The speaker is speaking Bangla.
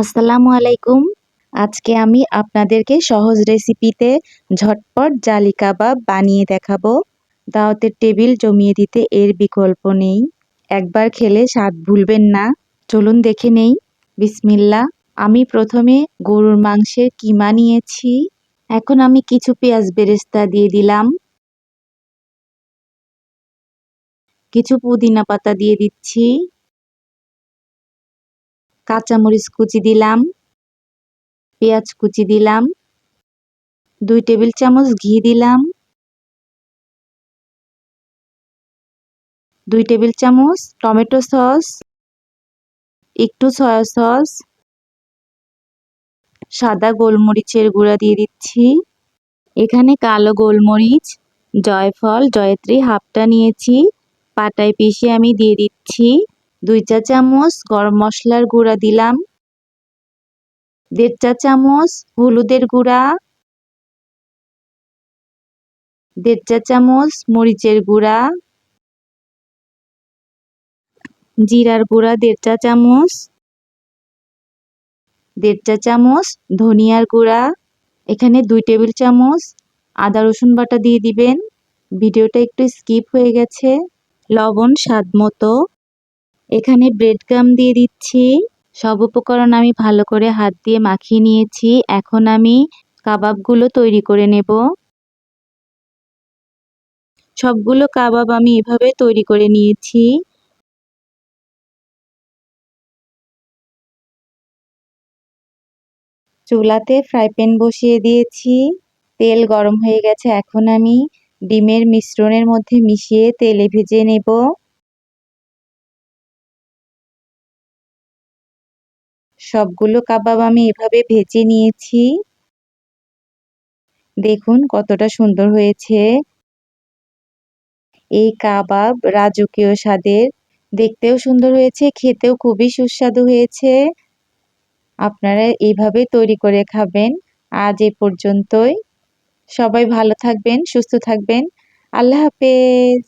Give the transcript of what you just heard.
আসসালামু আলাইকুম। আজকে আমি আপনাদেরকে সহজ রেসিপিতে ঝটপট জালি কাবাব বানিয়ে দেখাবো। দাওয়াতের টেবিল জমিয়ে দিতে এর বিকল্প নেই। একবার খেলে স্বাদ ভুলবেন না। চলুন দেখে নেই। বিসমিল্লাহ। আমি প্রথমে গরুর মাংসের কিমা নিয়েছি। এখন আমি কিছু পেঁয়াজ বেরেস্তা দিয়ে দিলাম। কিছু পুদিনা পাতা দিয়ে দিচ্ছি। কাঁচামরিচ কুচি দিলাম। পেঁয়াজ কুচি দিলাম। 2 টেবিল চামচ ঘি দিলাম। 2 টেবিল চামচ টমেটো সস, একটু সয়া সস, সাদা গোলমরিচের গুঁড়া দিয়ে দিচ্ছি। এখানে কালো গোলমরিচ, জয়ফল, জয়ত্রী হাফটা নিয়েছি, পাটায় পিষে আমি দিয়ে দিচ্ছি। 2 চা চামচ গরম মশলার গুঁড়া দিলাম। 1.5 চা চামচ হলুদের গুঁড়া, 1.5 চা চামচ মরিচের গুঁড়া, জিরার গুঁড়া 1.5 চা চামচ, 1.5 চা চামচ ধনিয়ার গুঁড়া। এখানে 2 টেবিল চামচ আদা রসুন বাটা দিয়ে দিবেন। ভিডিওটা একটু স্কিপ হয়ে গেছে। লবণ স্বাদ মতো। এখানে ব্রেড গাম দিয়ে দিচ্ছি। সব উপকরণ আমি ভালো করে হাত দিয়ে মাখিয়ে নিয়েছি। এখন আমি কাবাবগুলো তৈরি করে নেব। সবগুলো কাবাব আমি এভাবে তৈরি করে নিয়েছি। চুলাতে ফ্রাই প্যান বসিয়ে দিয়েছি। তেল গরম হয়ে গেছে। এখন আমি ডিমের মিশ্রণের মধ্যে মিশিয়ে তেলে ভেজে নেব। সবগুলো কাবাব আমি এভাবে ভেজে নিয়েছি। দেখুন কতটা সুন্দর হয়েছে। এই কাবাব রাজকীয় স্বাদের, দেখতেও সুন্দর হয়েছে, খেতেও খুবই সুস্বাদু হয়েছে। আপনারা এইভাবে তৈরি করে খাবেন। আজ এ পর্যন্তই। সবাই ভালো থাকবেন, সুস্থ থাকবেন। আল্লাহ হাফেজ।